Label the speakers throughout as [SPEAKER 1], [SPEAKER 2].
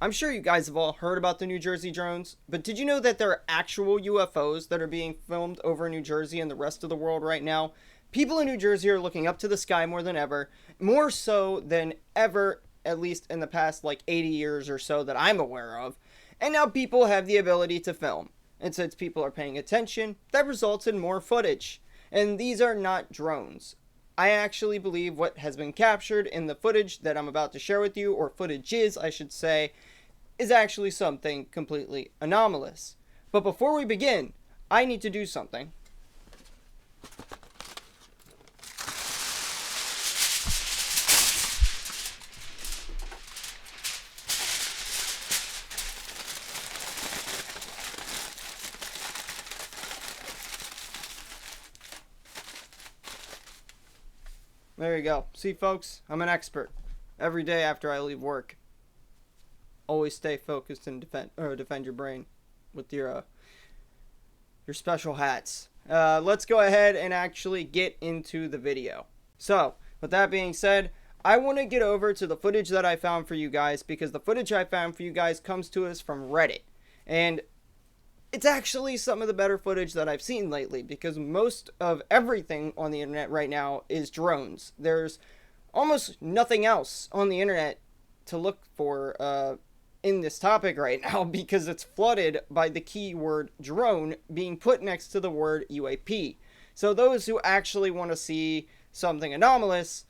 [SPEAKER 1] I'm sure you guys have all heard about the New Jersey drones, but did you know that there are actual UFOs that are being filmed over New Jersey and the rest of the world right now? People in New Jersey are looking up to the sky more than ever, more so than ever, at least in the past like 80 years or so that I'm aware of. And now people have the ability to film. And since people are paying attention, that results in more footage. And these are not drones. I actually believe what has been captured in the footage that I'm about to share with you, or footages, I should say, is actually something completely anomalous. But before we begin, I need to do something. There you go. See, folks, I'm an expert. Every day after I leave work, always stay focused and defend your brain with your special hats. Let's go ahead and actually get into the video. So, with that being said, I want to get over to the footage that I found for you guys, because the footage I found for you guys comes to us from Reddit. And it's actually some of the better footage that I've seen lately, because most of everything on the internet right now is drones. There's almost nothing else on the internet to look for in this topic right now, because it's flooded by the keyword drone being put next to the word UAP. So those who actually want to see something anomalous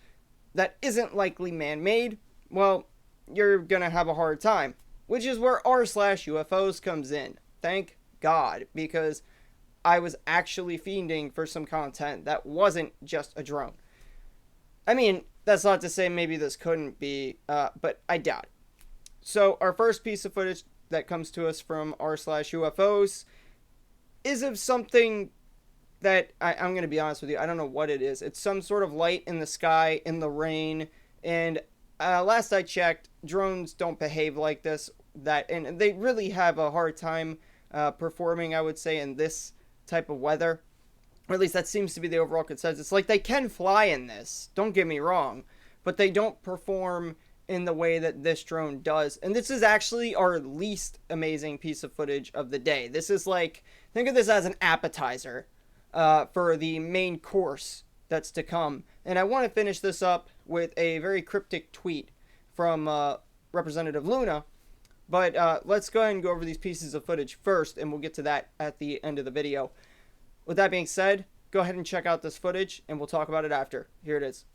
[SPEAKER 1] that isn't likely man-made, well, you're gonna have a hard time, which is where r/UFOs comes in. Thank God, because I was actually fiending for some content that wasn't just a drone. I mean, that's not to say maybe this couldn't be, but I doubt it. So our first piece of footage that comes to us from r/UFOs is of something that I'm going to be honest with you, I don't know what it is. It's some sort of light in the sky, in the rain, and last I checked, drones don't behave like this, and they really have a hard time performing, I would say, in this type of weather. Or at least that seems to be the overall consensus. Like, they can fly in this, don't get me wrong, but they don't perform in the way that this drone does. And this is actually our least amazing piece of footage of the day. This is like, think of this as an appetizer for the main course that's to come. And I want to finish this up with a very cryptic tweet from Representative Luna. But let's go ahead and go over these pieces of footage first, and we'll get to that at the end of the video. With that being said, go ahead and check out this footage, and we'll talk about it after. Here it is.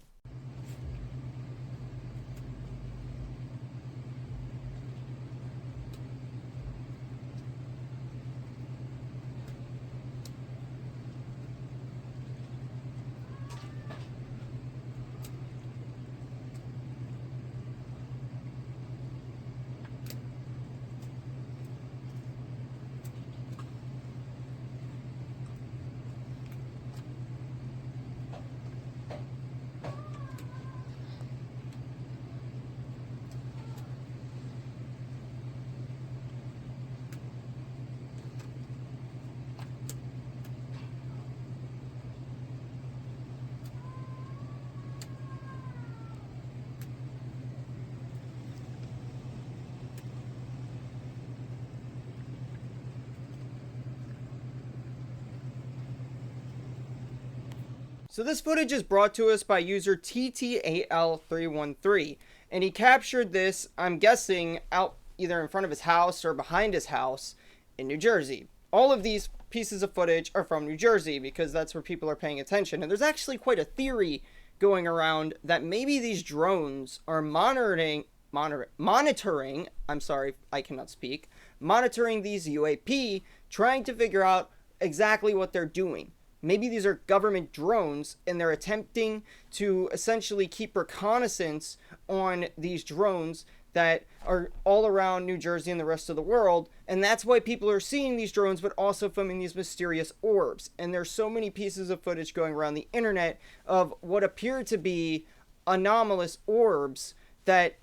[SPEAKER 1] So this footage is brought to us by user TTAL313, and he captured this, I'm guessing, out either in front of his house or behind his house in New Jersey. All of these pieces of footage are from New Jersey, because that's where people are paying attention. And there's actually quite a theory going around that maybe these drones are monitoring, I'm sorry, I cannot speak, monitoring these UAP, trying to figure out exactly what they're doing. Maybe these are government drones, and they're attempting to essentially keep reconnaissance on these drones that are all around New Jersey and the rest of the world. And that's why people are seeing these drones, but also filming these mysterious orbs. And there's so many pieces of footage going around the internet of what appear to be anomalous orbs that,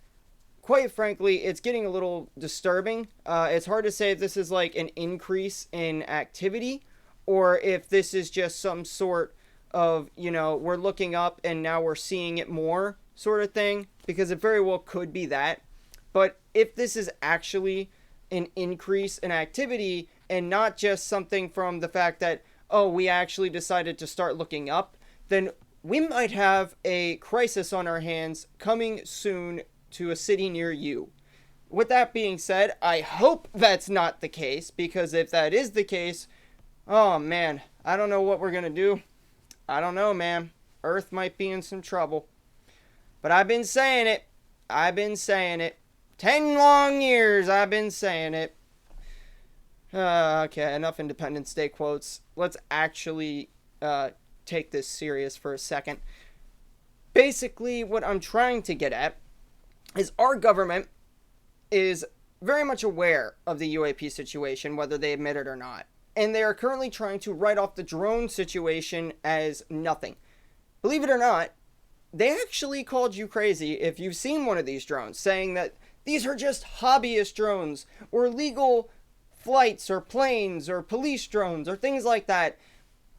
[SPEAKER 1] quite frankly, it's getting a little disturbing. It's hard to say if this is like an increase in activity, or if this is just some sort of, we're looking up and now we're seeing it more sort of thing, because it very well could be that. But if this is actually an increase in activity and not just something from the fact that, oh, we actually decided to start looking up, then we might have a crisis on our hands coming soon to a city near you. With that being said, I hope that's not the case, because if that is the case, oh man, I don't know what we're gonna do. I don't know, man. Earth might be in some trouble. But I've been saying it. I've been saying it. 10 long years I've been saying it. Okay, enough Independence Day quotes. Let's actually take this serious for a second. Basically, what I'm trying to get at is our government is very much aware of the UAP situation, whether they admit it or not. And they are currently trying to write off the drone situation as nothing. Believe it or not, they actually called you crazy if you've seen one of these drones, saying that these are just hobbyist drones, or legal flights, or planes, or police drones, or things like that.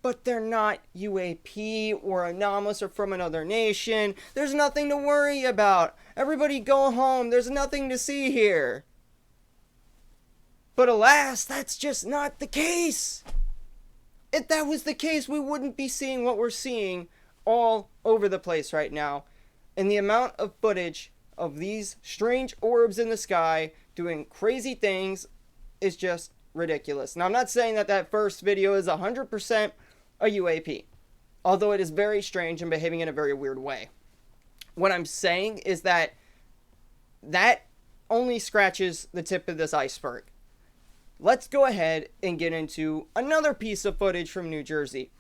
[SPEAKER 1] But they're not UAP, or anomalous, or from another nation. There's nothing to worry about. Everybody go home. There's nothing to see here. But alas, that's just not the case. If that was the case, we wouldn't be seeing what we're seeing all over the place right now. And the amount of footage of these strange orbs in the sky doing crazy things is just ridiculous. Now, I'm not saying that that first video is 100% a UAP, although it is very strange and behaving in a very weird way. What I'm saying is that that only scratches the tip of this iceberg. Let's go ahead and get into another piece of footage from New Jersey.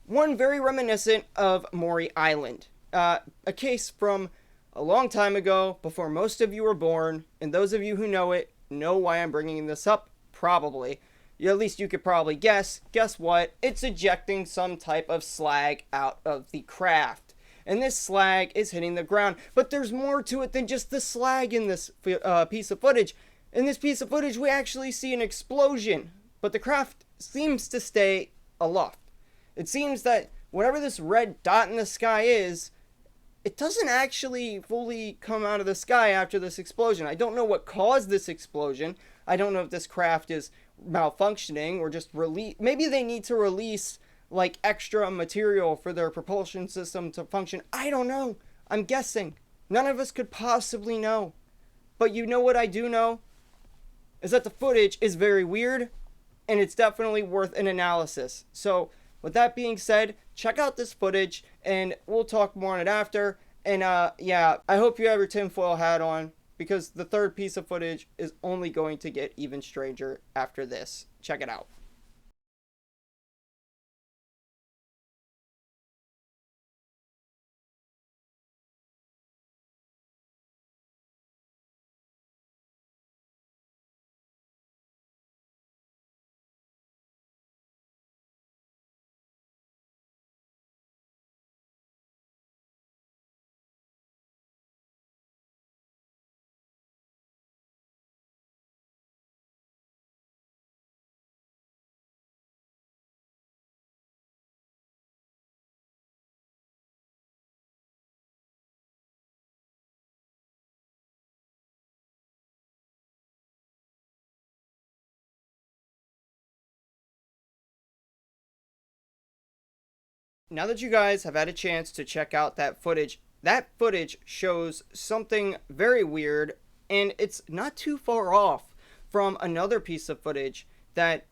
[SPEAKER 1] One very reminiscent of Maury Island. A case from a long time ago, before most of you were born, and those of you who know it know why I'm bringing this up, probably. At least you could probably guess. Guess what? It's ejecting some type of slag out of the craft. And this slag is hitting the ground. But there's more to it than just the slag in this piece of footage. In this piece of footage, we actually see an explosion. But the craft seems to stay aloft. It seems that whatever this red dot in the sky is, it doesn't actually fully come out of the sky after this explosion. I don't know what caused this explosion. I don't know if this craft is malfunctioning or just release. Maybe they need to release like extra material for their propulsion system to function. I don't know. I'm guessing. None of us could possibly know. But you know what I do know? Is that the footage is very weird, and it's definitely worth an analysis. So, with that being said, check out this footage, and we'll talk more on it after. And yeah, I hope you have your tinfoil hat on, because the third piece of footage is only going to get even stranger after this. Check it out. Now that you guys have had a chance to check out that footage shows something very weird, and it's not too far off from another piece of footage that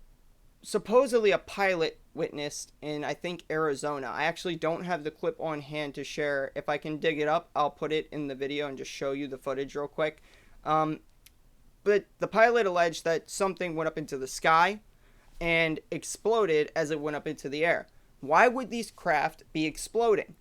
[SPEAKER 1] supposedly a pilot witnessed in, I think, Arizona. I actually don't have the clip on hand to share. If I can dig it up, I'll put it in the video and just show you the footage real quick. But the pilot alleged that something went up into the sky and exploded as it went up into the air. Why would these craft be exploding?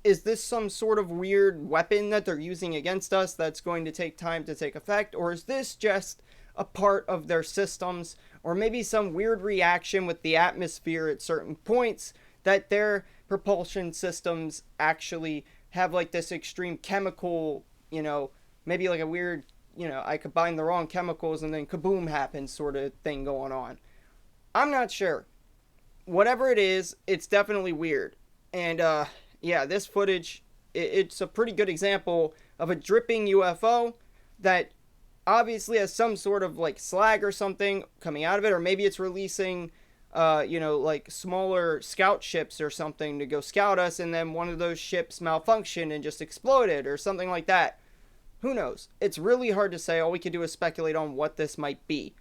[SPEAKER 1] Is this some sort of weird weapon that they're using against us that's going to take time to take effect? Or is this just a part of their systems? Or maybe some weird reaction with the atmosphere at certain points that their propulsion systems actually have like this extreme chemical, maybe like a weird, I combine the wrong chemicals and then kaboom happens sort of thing going on. I'm not sure. Whatever it is, it's definitely weird. And yeah, this footage, it's a pretty good example of a dripping UFO that obviously has some sort of like slag or something coming out of it, or maybe it's releasing like smaller scout ships or something to go scout us, and then one of those ships malfunctioned and just exploded or something like that. Who knows? It's really hard to say. All we can do is speculate on what this might be.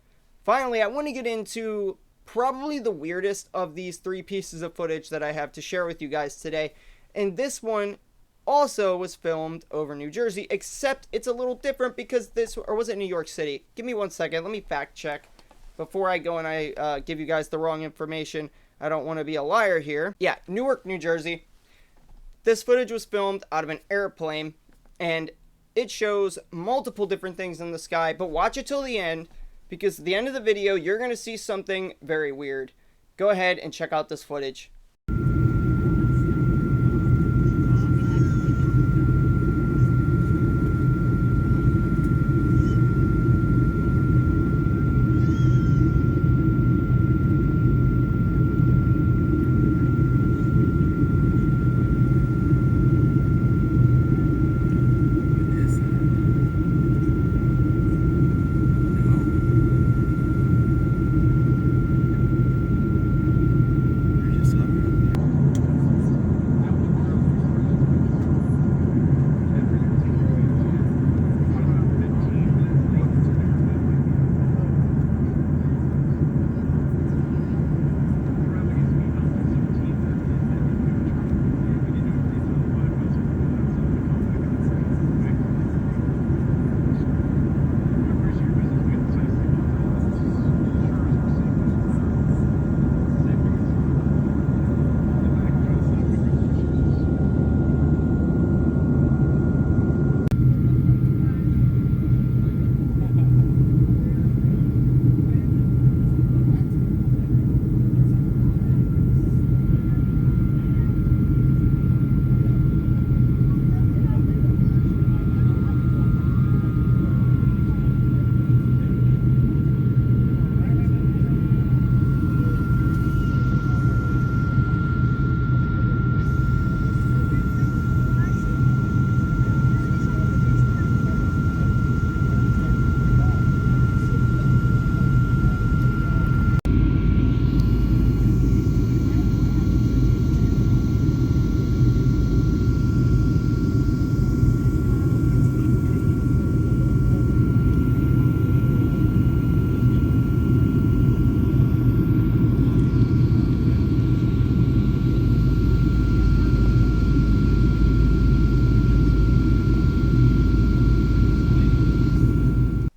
[SPEAKER 1] Finally, I want to get into probably the weirdest of these 3 pieces of footage that I have to share with you guys today. And this one also was filmed over New Jersey, except it's a little different because or was it New York City? Give me 1 second. Let me fact check before I go and I give you guys the wrong information. I don't want to be a liar here. Yeah, Newark, New Jersey. This footage was filmed out of an airplane, and it shows multiple different things in the sky, but watch it till the end, because at the end of the video, you're going to see something very weird. Go ahead and check out this footage.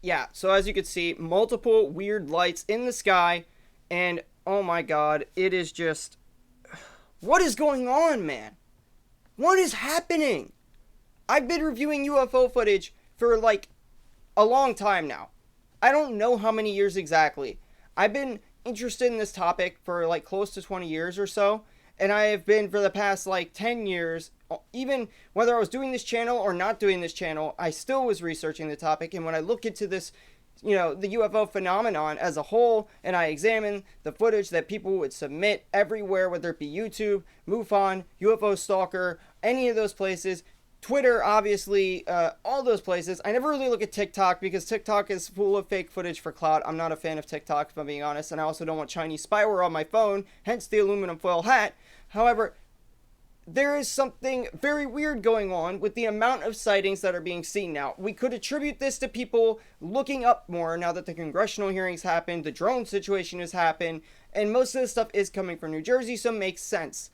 [SPEAKER 1] Yeah, so as you can see, multiple weird lights in the sky, and oh my god, it is just... What is going on, man? What is happening? I've been reviewing UFO footage for like a long time now. I don't know how many years exactly. I've been interested in this topic for like close to 20 years or so, and I have been for the past like 10 years, even whether I was doing this channel or not doing this channel, I still was researching the topic. And when I look into this, the UFO phenomenon as a whole, and I examine the footage that people would submit everywhere, whether it be YouTube, MUFON, UFO Stalker, any of those places, Twitter, obviously, all those places. I never really look at TikTok because TikTok is full of fake footage for clout. I'm not a fan of TikTok, if I'm being honest, and I also don't want Chinese spyware on my phone, hence the aluminum foil hat. However, there is something very weird going on with the amount of sightings that are being seen now. We could attribute this to people looking up more now that the congressional hearings happened, the drone situation has happened, and most of this stuff is coming from New Jersey, so it makes sense.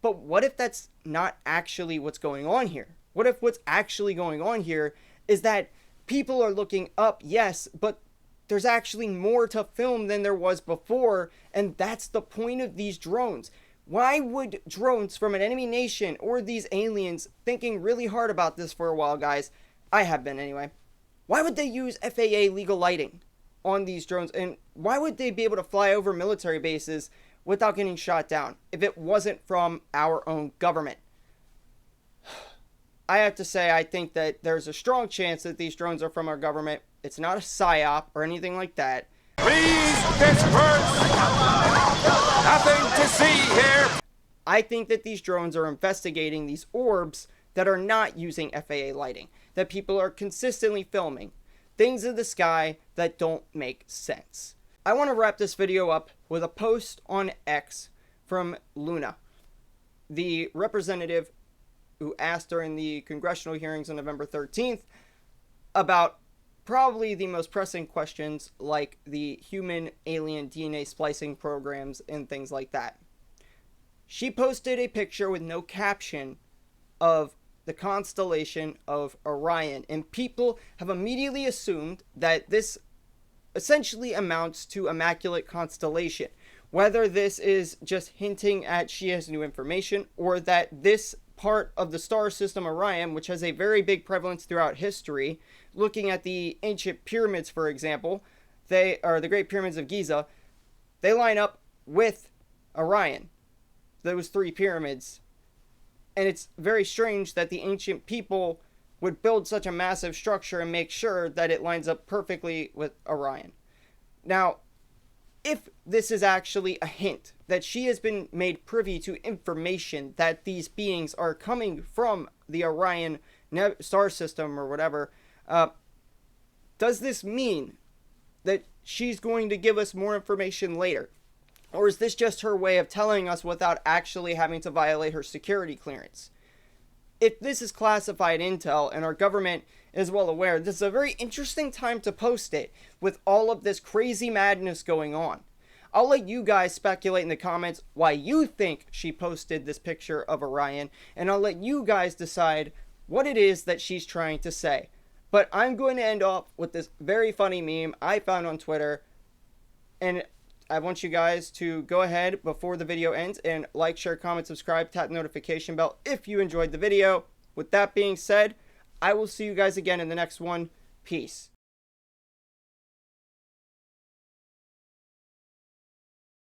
[SPEAKER 1] But what if that's not actually what's going on here? What if what's actually going on here is that people are looking up, yes, but there's actually more to film than there was before, and that's the point of these drones. Why would drones from an enemy nation or these aliens, thinking really hard about this for a while, guys, I have been anyway, why would they use FAA legal lighting on these drones? And why would they be able to fly over military bases without getting shot down if it wasn't from our own government? I have to say, I think that there's a strong chance that these drones are from our government. It's not a psyop or anything like that.
[SPEAKER 2] Please disperse! Nothing to see here!
[SPEAKER 1] I think that these drones are investigating these orbs that are not using FAA lighting, that people are consistently filming. things in the sky that don't make sense. I want to wrap this video up with a post on X from Luna, the representative who asked during the congressional hearings on November 13th about probably the most pressing questions like the human alien DNA splicing programs and things like that. She posted a picture with no caption of the constellation of Orion, and people have immediately assumed that this essentially amounts to Immaculate Constellation. Whether this is just hinting at she has new information, or that this part of the star system Orion, which has a very big prevalence throughout history, looking at the ancient pyramids, for example, they are the Great Pyramids of Giza, they line up with Orion, those three pyramids. And it's very strange that the ancient people would build such a massive structure and make sure that it lines up perfectly with Orion. Now, if this is actually a hint that she has been made privy to information that these beings are coming from the Orion star system or whatever, does this mean that she's going to give us more information later? Or is this just her way of telling us without actually having to violate her security clearance? If this is classified intel and our government is well aware, this is a very interesting time to post it with all of this crazy madness going on. I'll let you guys speculate in the comments why you think she posted this picture of Orion, and I'll let you guys decide what it is that she's trying to say. But I'm going to end off with this very funny meme I found on Twitter, and I want you guys to go ahead before the video ends and like, share, comment, subscribe, tap the notification bell if you enjoyed the video. With that being said, I will see you guys again in the next one. Peace.